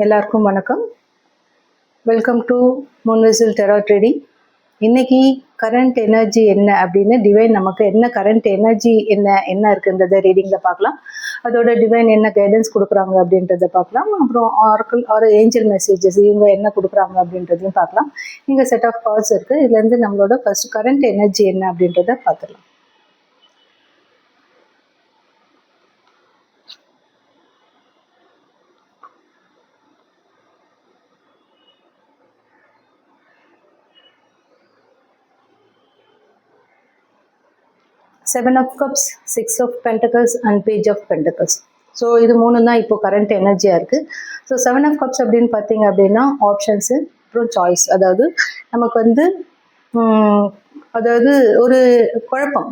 எல்லாருக்கும் வணக்கம். Welcome to முன்விசில் டெரா ட்ரேடிங். இன்னைக்கு கரண்ட் எனர்ஜி என்ன அப்படின்னு டிவைன் நமக்கு என்ன கரண்ட் எனர்ஜி என்ன இருக்குன்றத ரீடிங்கில் பார்க்கலாம். அதோட டிவைன் என்ன கைடன்ஸ் கொடுக்குறாங்க அப்படின்றத பார்க்கலாம். அப்புறம் ஆர்க்கிள் ஆர் ஏஞ்சல் மெசேஜஸ் இவங்க என்ன கொடுக்குறாங்க அப்படின்றதையும் பார்க்கலாம். இங்கே செட் ஆஃப் கால்ஸ் இருக்குது. இதுலேருந்து நம்மளோட ஃபர்ஸ்ட் கரண்ட் எனர்ஜி என்ன அப்படின்றத பார்த்துக்கலாம். Seven of Cups, Six of Pentacles and Page of Pentacles. So இது மூணு தான் இப்போ கரண்ட் எனர்ஜியாக இருக்குது. ஸோ 7 of Cups அப்படின்னு பார்த்தீங்க அப்படின்னா ஆப்ஷன்ஸு அப்புறம் சாய்ஸ். அதாவது நமக்கு அதாவது ஒரு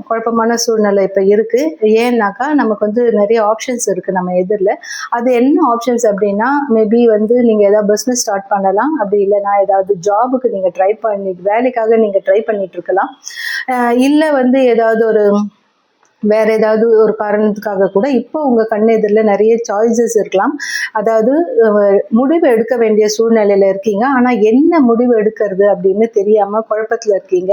குழப்பமான சூழ்நிலை இப்போ இருக்குது. ஏன்னாக்கா நமக்கு நிறைய ஆப்ஷன்ஸ் இருக்குது நம்ம எதிரில். அது என்ன ஆப்ஷன்ஸ் அப்படின்னா மேபி நீங்கள் ஏதாவது பிஸ்னஸ் ஸ்டார்ட் பண்ணலாம். அப்படி இல்லைனா ஏதாவது ஜாபுக்கு நீங்கள் வேலைக்காக நீங்கள் ட்ரை பண்ணிட்டு இருக்கலாம். இல்லை ஏதாவது வேற ஏதாவது ஒரு காரணத்துக்காக கூட இப்போ உங்கள் கண் எதிரில் நிறைய சாய்ஸஸ் இருக்கலாம். அதாவது முடிவு எடுக்க வேண்டிய சூழ்நிலையில் இருக்கீங்க. ஆனால் என்ன முடிவு எடுக்கிறது அப்படின்னு தெரியாமல் குழப்பத்தில் இருக்கீங்க.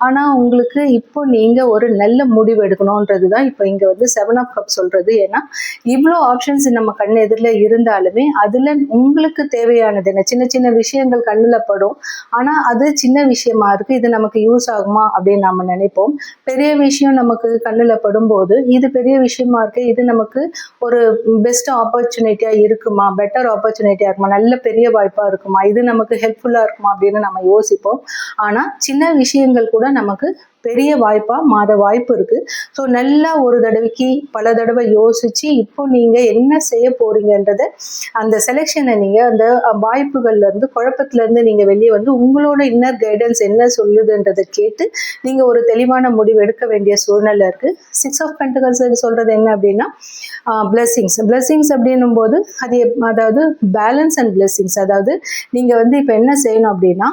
ஆனால் உங்களுக்கு இப்போ நீங்கள் ஒரு நல்ல முடிவு எடுக்கணுன்றது தான் இப்போ இங்கே 7 of Cups சொல்கிறது. ஏன்னா இவ்வளோ ஆப்ஷன்ஸ் நம்ம கண் எதிரில் இருந்தாலுமே அதில் உங்களுக்கு தேவையானது என்ன, சின்ன சின்ன விஷயங்கள் கண்ணில் படும். ஆனால் அது சின்ன விஷயமா இருக்குது, இது நமக்கு யூஸ் ஆகுமா அப்படின்னு நம்ம நினைப்போம். பெரிய விஷயம் நமக்கு கண்ணில் படும்போது இது பெரிய விஷயமா இருக்கு, இது நமக்கு ஒரு பெஸ்ட் ஆப்பர்ச்சுனிட்டியா இருக்குமா, பெட்டர் ஆப்பர்ச்சுனிட்டியா இருக்குமா, நல்ல பெரிய வாய்ப்பா இருக்குமா, இது நமக்கு ஹெல்ப்ஃபுல்லா இருக்குமா அப்படின்னு நம்ம யோசிப்போம். ஆனா சின்ன விஷயங்கள் கூட நமக்கு பெரிய வாய்ப்பா மாற வாய்ப்பு இருக்கு. ஸோ நல்லா ஒரு தடவைக்கு பல தடவை யோசிச்சு இப்போ நீங்க என்ன செய்ய போறீங்கன்றத அந்த செலெக்ஷனை நீங்க அந்த வாய்ப்புகள்ல இருந்து குழப்பத்துல இருந்து நீங்க வெளியே உங்களோட இன்னர் கைடன்ஸ் என்ன சொல்லுதுன்றதை கேட்டு நீங்க ஒரு தெளிவான முடிவு எடுக்க வேண்டிய சூழ்நிலை இருக்கு. 6 of Pentacles சொல்றது என்ன அப்படின்னா பிளெஸிங்ஸ் அப்படின்னும் போது அதாவது பேலன்ஸ் அண்ட் பிளெஸிங்ஸ். அதாவது நீங்க இப்போ என்ன செய்யணும் அப்படின்னா,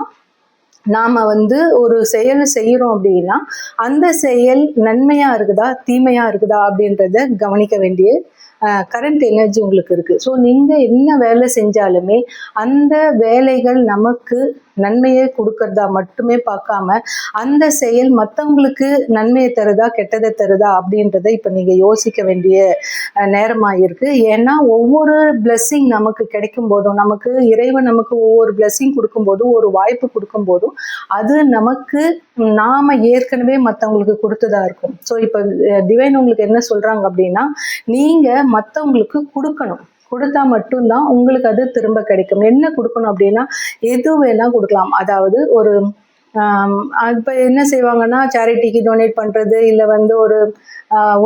நாம ஒரு செயல் செய்யறோம் அப்படின்னா அந்த செயல் நன்மையா இருக்குதா தீமையா இருக்குதா அப்படின்றத கவனிக்க வேண்டிய கரண்ட் எனர்ஜி உங்களுக்கு இருக்கு. ஸோ நீங்க என்ன வேலை செஞ்சாலுமே அந்த வேலைகள் நமக்கு நன்மையை கொடுக்கறதா மட்டுமே பார்க்காம அந்த செயல் மற்றவங்களுக்கு நன்மையை தருதா கெட்டதை தருதா அப்படின்றத இப்போ நீங்க யோசிக்க வேண்டிய நேரமாக இருக்கு. ஏன்னா ஒவ்வொரு பிளெஸ்ஸிங் நமக்கு கிடைக்கும் போதும், நமக்கு இறைவன் நமக்கு ஒவ்வொரு பிளெஸ்ஸிங் கொடுக்கும் போதும், ஒரு வாய்ப்பு கொடுக்கும் போதும் அது நமக்கு நாம ஏற்கனவே மற்றவங்களுக்கு கொடுத்ததா இருக்கும். ஸோ இப்போ டிவைன் உங்களுக்கு என்ன சொல்றாங்க அப்படின்னா, நீங்க மற்றவங்களுக்கு கொடுத்தா மட்டும்தான் உங்களுக்கு அது திரும்ப கிடைக்கும். என்ன கொடுக்கணும் அப்படின்னா எது வேணா கொடுக்கலாம். அதாவது இப்போ என்ன செய்வாங்கன்னா சேரிட்டிக்கு டொனேட் பண்ணுறது, இல்லை ஒரு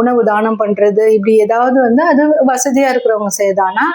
உணவு தானம் பண்ணுறது, இப்படி ஏதாவது அது வசதியாக இருக்கிறவங்க செய்தானா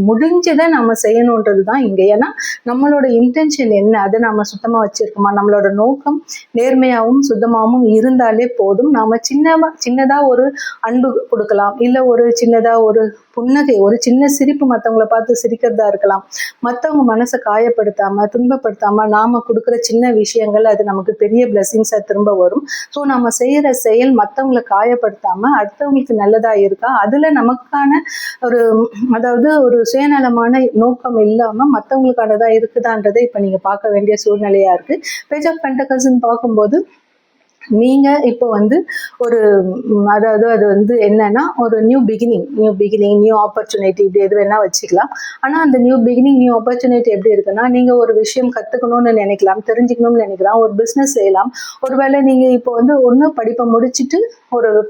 முடிஞ்சதை நம்ம செய்யணுன்றது தான் இங்கே. ஏன்னா நம்மளோட இன்டென்ஷன் என்ன, அதை நம்ம சுத்தமாக வச்சிருக்கோமா, நம்மளோட நோக்கம் நேர்மையாகவும் சுத்தமாகவும் இருந்தாலே போதும். நாம சின்னதாக ஒரு அன்பு கொடுக்கலாம், இல்லை சின்னதாக ஒரு புன்னகை, ஒரு சின்ன சிரிப்பு, மற்றவங்களை பார்த்து சிரிக்கிறதா இருக்கலாம். மற்றவங்க மனசை காயப்படுத்தாமல் துன்பப்படுத்தாமல் நாம கொடுக்குற சின்ன விஷயங்கள் அது நமக்கு பெரிய பிளெஸிங்ஸாக திரும்ப வரும். ஸோ நம்ம செய்கிற செயல் மற்றவங்களை காயப்படுத்தாமல் அடுத்தவங்களுக்கு நல்லதாக இருக்கா, அதில் நமக்கான அதாவது ஒரு சுயநலமான நோக்கம் இல்லாமல் மற்றவங்களுக்கானதா இருக்குதான்றதை இப்போ நீங்கள் பார்க்க வேண்டிய சூழ்நிலையா இருக்கு. பேஜ் ஆஃப் பென்டக்கல்ஸ்ன்னு பார்க்கும்போது நீங்க இப்போ ஒரு அதாவது அது என்னன்னா ஒரு நியூ பிகினிங், நியூ ஆப்பர்ச்சுனிட்டி, இப்படி எது வேணா வச்சுக்கலாம். ஆனா அந்த நியூ பிகினிங், நியூ ஆப்பர்ச்சுனிட்டி எப்படி இருக்குன்னா, நீங்க ஒரு விஷயம் கத்துக்கணும்னு நினைக்கலாம், தெரிஞ்சுக்கணும்னு நினைக்கலாம், ஒரு பிசினஸ் செய்யலாம். ஒருவேளை நீங்க இப்போ ஒன்று படிப்பை முடிச்சுட்டு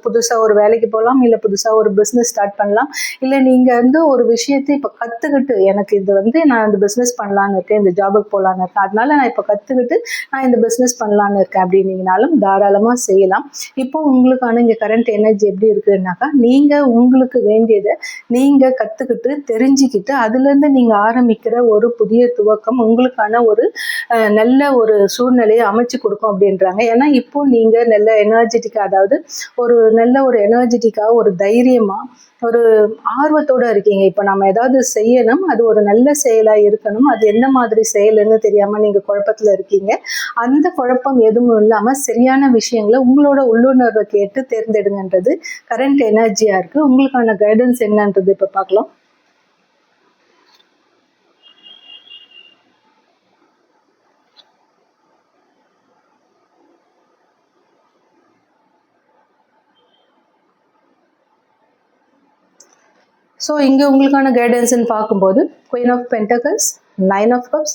புதுசா ஒரு வேலைக்கு போகலாம், இல்லை புதுசா ஒரு பிசினஸ் ஸ்டார்ட் பண்ணலாம். இல்லை நீங்க ஒரு விஷயத்தை இப்போ கத்துக்கிட்டு எனக்கு இது நான் இந்த பிசினஸ் பண்ணலான்னு இருக்கேன், இந்த ஜாபுக்கு போகலான்னு இருக்கேன், அதனால நான் இப்போ கத்துக்கிட்டு நான் இந்த பிசினஸ் பண்ணலான்னு இருக்கேன் அப்படின்னீங்கனாலும் தாராளமா செய்யலாம். இப்போ உங்களுக்கான இங்க கரண்ட் எனர்ஜி எப்படி இருக்குன்னாக்கா, நீங்க உங்களுக்கு வேண்டியதை நீங்க கத்துக்கிட்டு தெரிஞ்சுக்கிட்டு அதுல இருந்து நீங்க ஆரம்பிக்கிற ஒரு புதிய துவக்கம் உங்களுக்கான ஒரு நல்ல ஒரு சூழ்நிலையை அமைச்சு கொடுக்கும் அப்படின்றாங்க. ஏன்னா இப்போ நீங்க நல்ல எனர்ஜெட்டிக்கா, அதாவது ஒரு நல்ல ஒரு எனர்ஜெட்டிக்கா, ஒரு தைரியமா, ஒரு ஆர்வத்தோட இருக்கீங்க. இப்போ நம்ம ஏதாவது செய்யணும், அது ஒரு நல்ல செயலா இருக்கணும், அது எந்த மாதிரி செயல்னு தெரியாம நீங்க குழப்பத்துல இருக்கீங்க. அந்த குழப்பம் எதுவும் இல்லாம சரியான விஷயங்களை உங்களோட உள்ளுணர்வை கேட்டு தேர்ந்தெடுங்கன்றது கரண்ட் எனர்ஜியா இருக்கு. உங்களுக்கான கைடன்ஸ் என்னன்றது இப்ப பார்க்கலாம். ஸோ இங்கே உங்களுக்கான கைடன்ஸ்ன்னு பார்க்கும்போது Queen of Pentacles, Nine of Cups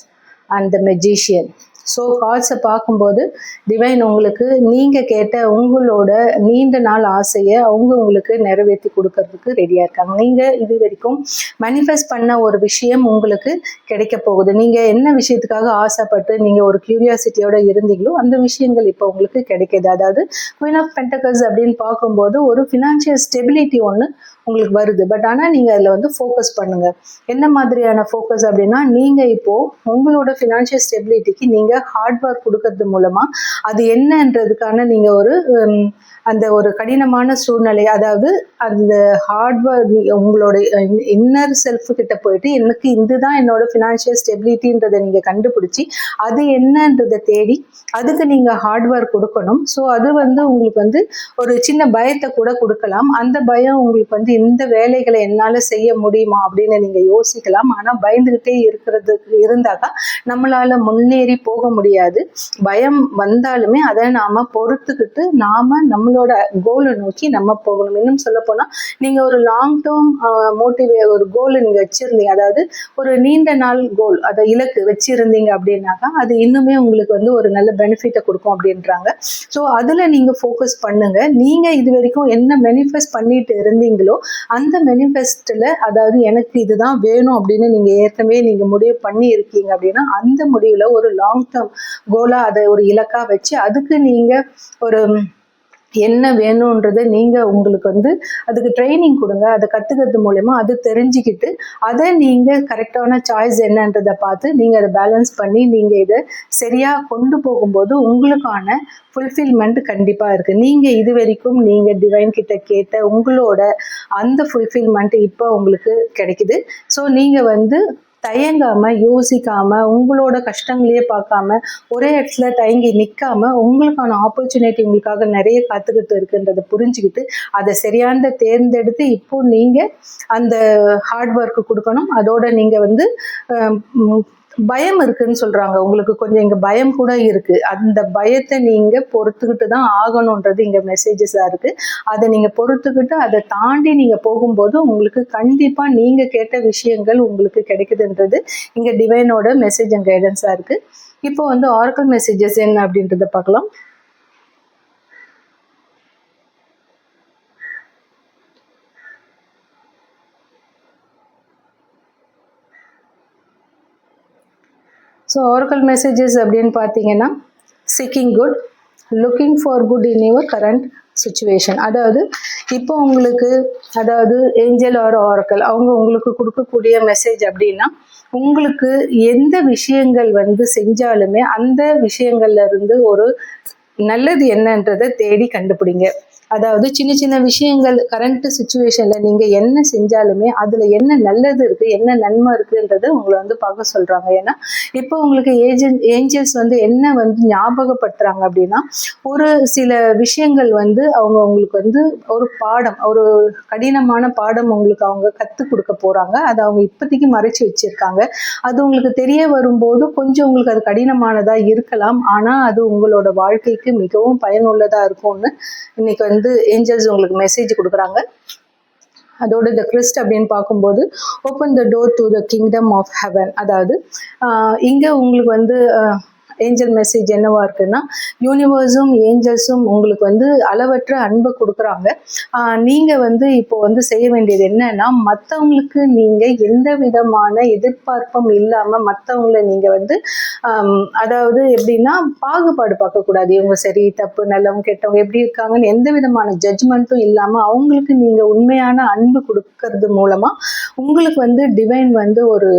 and the Magician. So கார்ட்ஸை பார்க்கும்போது டிவைன் உங்களுக்கு நீங்கள் கேட்ட உங்களோட நீண்ட நாள் ஆசையை உங்களுக்கு நிறைவேற்றி கொடுக்கறதுக்கு ரெடியாக இருக்காங்க. நீங்கள் இது வரைக்கும் மேனிஃபெஸ்ட் பண்ண ஒரு விஷயம் உங்களுக்கு கிடைக்க போகுது. நீங்கள் என்ன விஷயத்துக்காக ஆசைப்பட்டு நீங்கள் ஒரு கியூரியாசிட்டியோட இருந்தீங்களோ அந்த விஷயங்கள் இப்போ உங்களுக்கு கிடைக்கிது. அதாவது குயின் ஆஃப் பென்டக்கல்ஸ் அப்படின்னு பார்க்கும்போது ஒரு ஃபினான்ஷியல் ஸ்டெபிலிட்டி ஒன்று உங்களுக்கு வருது. பட் ஆனால் நீங்கள் அதில் வந்து ஃபோக்கஸ் பண்ணுங்கள். என்ன மாதிரியான ஃபோக்கஸ் அப்படின்னா, நீங்கள் இப்போது உங்களோட ஃபினான்ஷியல் ஸ்டெபிலிட்டிக்கு நீங்கள் ஹார்ட் ஒர்க் கொடுக்கறது மூலமாக அது என்னன்றதுக்கான நீங்கள் அந்த ஒரு கடினமான சூழ்நிலை, அதாவது அந்த ஹார்ட் ஒர்க் உங்களோட இன்னர் செல்ஃப் கிட்ட போயிட்டு எனக்கு இதுதான் என்னோட ஃபினான்ஷியல் ஸ்டெபிலிட்டின்றதை நீங்கள் கண்டுபிடிச்சி அது என்னன்றதை தேடி அதுக்கு நீங்கள் ஹார்ட் ஒர்க் கொடுக்கணும். ஸோ அது வந்து உங்களுக்கு வந்து ஒரு சின்ன பயத்தை கூட கொடுக்கலாம். அந்த பயம் உங்களுக்கு வந்து இந்த வேலைகளை என்னால் செய்ய முடியுமா அப்படின்னு நீங்கள் யோசிக்கலாம். ஆனால் பயந்துக்கிட்டே இருந்தாக்கா நம்மளால் முன்னேறி போக முடியாது. பயம் வந்தாலுமே அதை நாம் பொறுத்துக்கிட்டு நம்மளோட கோலை நோக்கி நம்ம போகணும். இன்னும் சொல்ல போனால் நீங்கள் ஒரு லாங் டேர்ம் ஒரு கோலை நீங்கள் வச்சுருந்தீங்க, அதாவது ஒரு நீண்ட நாள் கோல், அதை இலக்கு வச்சுருந்தீங்க அப்படின்னாக்கா அது இன்னுமே உங்களுக்கு வந்து ஒரு நல்ல பெனிஃபிட்டை கொடுக்கும் அப்படின்றாங்க. ஸோ அதில் நீங்கள் ஃபோக்கஸ் பண்ணுங்கள். நீங்கள் இது வரைக்கும் என்ன மேனிஃபெஸ்ட் பண்ணிட்டு இருந்தீங்களோ அந்த மேனிஃபெஸ்டில், அதாவது எனக்கு இதுதான் வேணும் அப்படின்னு நீங்கள் ஏற்கனவே நீங்கள் முடிவு பண்ணி இருக்கீங்க அப்படின்னா அந்த முடிவில் ஒரு லாங் டேர்ம் கோலாக அதை ஒரு இலக்காக வச்சு அதுக்கு நீங்கள் ஒரு என்ன வேணுன்றதை நீங்கள் உங்களுக்கு வந்து அதுக்கு ட்ரைனிங் கொடுங்க. அதை கற்றுக்கிறது மூலமா அது தெரிஞ்சுக்கிட்டு அதை நீங்கள் கரெக்டான சாய்ஸ் என்னன்றதை பார்த்து நீங்கள் அதை பேலன்ஸ் பண்ணி நீங்கள் இதை சரியாக கொண்டு போகும்போது உங்களுக்கான ஃபுல்ஃபில்மெண்ட் கண்டிப்பாக இருக்குது. நீங்கள் இது வரைக்கும் நீங்கள் டிவைன் கிட்ட கேட்ட உங்களோட அந்த ஃபுல்ஃபில்மெண்ட் இப்போ உங்களுக்கு கிடைக்குது. ஸோ நீங்கள் வந்து தயங்காம யோசிக்காம உங்களோட கஷ்டங்களையே பார்க்காம ஒரே இடத்துல தயங்கி நிற்காம உங்களுக்கான ஆப்பர்ச்சுனிட்டி உங்களுக்காக நிறைய காத்துக்கிட்டு இருக்குன்றதை புரிஞ்சுக்கிட்டு அதை சரியான தேர்ந்தெடுத்து இப்போ நீங்கள் அந்த ஹார்ட் ஒர்க்கு கொடுக்கணும். அதோட நீங்கள் வந்து பயம் இருக்குன்னு சொல்றாங்க, உங்களுக்கு கொஞ்சம் இங்க பயம் கூட இருக்கு. அந்த பயத்தை நீங்க பொறுத்துக்கிட்டு தான் ஆகணும்ன்றது இங்க மெசேஜஸா இருக்கு. அதை நீங்க பொறுத்துக்கிட்டு அதை தாண்டி நீங்க போகும்போது உங்களுக்கு கண்டிப்பா நீங்க கேட்ட விஷயங்கள் உங்களுக்கு கிடைக்குதுன்றது இங்க டிவைனோட மெசேஜ் அண்ட் கைடன்ஸா இருக்கு. இப்போ வந்து ஆரக்கிள் மெசேஜஸ் என்ன அப்படின்றத பார்க்கலாம். ஸோ ஆரக்கிள் மெசேஜஸ் அப்படின்னு பார்த்தீங்கன்னா, seeking good, looking for good in your current situation. அதாவது இப்போ உங்களுக்கு, அதாவது ஏஞ்சல் ஆர் ஆரக்கிள் அவங்க உங்களுக்கு கொடுக்கக்கூடிய மெசேஜ் அப்படின்னா, உங்களுக்கு எந்த விஷயங்கள் வந்து செஞ்சாலுமே அந்த விஷயங்கள்ல இருந்து ஒரு நல்லது என்னன்றதை தேடி கண்டுபிடிங்க. அதாவது சின்ன சின்ன விஷயங்கள் கரண்ட் சுச்சுவேஷனில் நீங்கள் என்ன செஞ்சாலுமே அதில் என்ன நல்லது இருக்குது, என்ன நன்மை இருக்குன்றதை உங்களை வந்து பார்க்க சொல்கிறாங்க. ஏன்னா இப்போ உங்களுக்கு ஏஞ்சல்ஸ் வந்து என்ன வந்து ஞாபகப்படுத்துகிறாங்க அப்படின்னா, ஒரு சில விஷயங்கள் வந்து உங்களுக்கு வந்து ஒரு பாடம், ஒரு கடினமான பாடம் உங்களுக்கு அவங்க கற்றுக் கொடுக்க போகிறாங்க. அதை அவங்க இப்போதைக்கு மறைச்சி வச்சுருக்காங்க. அது உங்களுக்கு தெரிய வரும்போது கொஞ்சம் உங்களுக்கு அது கடினமானதாக இருக்கலாம். ஆனால் அது உங்களோட வாழ்க்கைக்கு மிகவும் பயனுள்ளதாக இருக்கும்னு இன்னைக்கு வந்து ஏஞ்சல்ஸ் உங்களுக்கு மெசேஜ் கொடுக்குறாங்க. அதோட இந்த கிறிஸ்ட் அப்படின்னு பார்க்கும்போது open the door to the kingdom of heaven. அதாவது இங்கே உங்களுக்கு வந்து ஏஞ்சல் மெசேஜ் என்னவா இருக்குன்னா, யூனிவர்ஸும் ஏஞ்சல்ஸும் உங்களுக்கு வந்து அளவற்ற அன்பை கொடுக்குறாங்க. நீங்கள் வந்து இப்போ வந்து செய்ய வேண்டியது என்னன்னா, மற்றவங்களுக்கு நீங்கள் எந்த விதமான எதிர்பார்ப்பும் இல்லாமல் மற்றவங்களை நீங்கள் வந்து அதாவது எப்படின்னா பாகுபாடு பார்க்கக்கூடாது. இவங்க சரி தப்பு நல்லவங்க கெட்டவங்க எப்படி இருக்காங்கன்னு எந்த விதமான ஜட்ஜ்மெண்ட்டும் இல்லாமல் அவங்களுக்கு நீங்கள் உண்மையான அன்பு கொடுக்கறது மூலமாக உங்களுக்கு வந்து டிவைன் வந்து ஒரு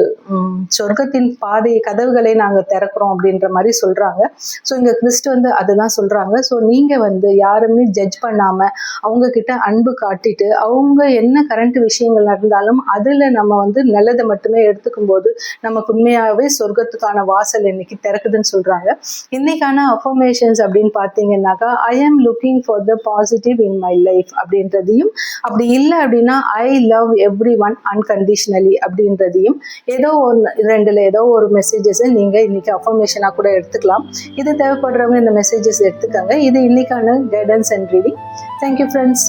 சொர்க்கத்தின் பாதை கதவுகளை நாங்கள் திறக்கிறோம் அப்படின்ற மாதிரி சொல்றாங்க. ஸோ இங்க கிறிஸ்ட் வந்து அதுதான் சொல்றாங்க. ஸோ நீங்க வந்து யாருமே ஜட்ஜ் பண்ணாம அவங்க கிட்ட அன்பு காட்டிட்டு அவங்க என்ன கரண்ட் விஷயங்கள் நடந்தாலும் அதுல நம்ம வந்து நல்லதை மட்டுமே எடுத்துக்கும் போது நமக்கு உண்மையாவே சொர்க்கத்துக்கான வாசல் இன்னைக்கு திறக்குதுன்னு சொல்றாங்க. இன்னைக்கான அஃபர்மேஷன்ஸ் அப்படின்னு பார்த்தீங்கன்னாக்கா, I am looking for the positive in my life அப்படின்றதையும், அப்படி இல்லை அப்படின்னா I love everyone unconditionally அப்படின்றதையும், ஏதோ ரெண்டுல ஏதோ ஒரு மெசேஜஸை நீங்க இன்னைக்கு அஃபர்மேஷனா கூட எடுத்துக்கலாம். இது தேவைப்படுறவங்க இந்த மெசேஜஸ் எடுத்துக்கங்க. இது இன்னைக்கான guidance and reading. Thank you friends.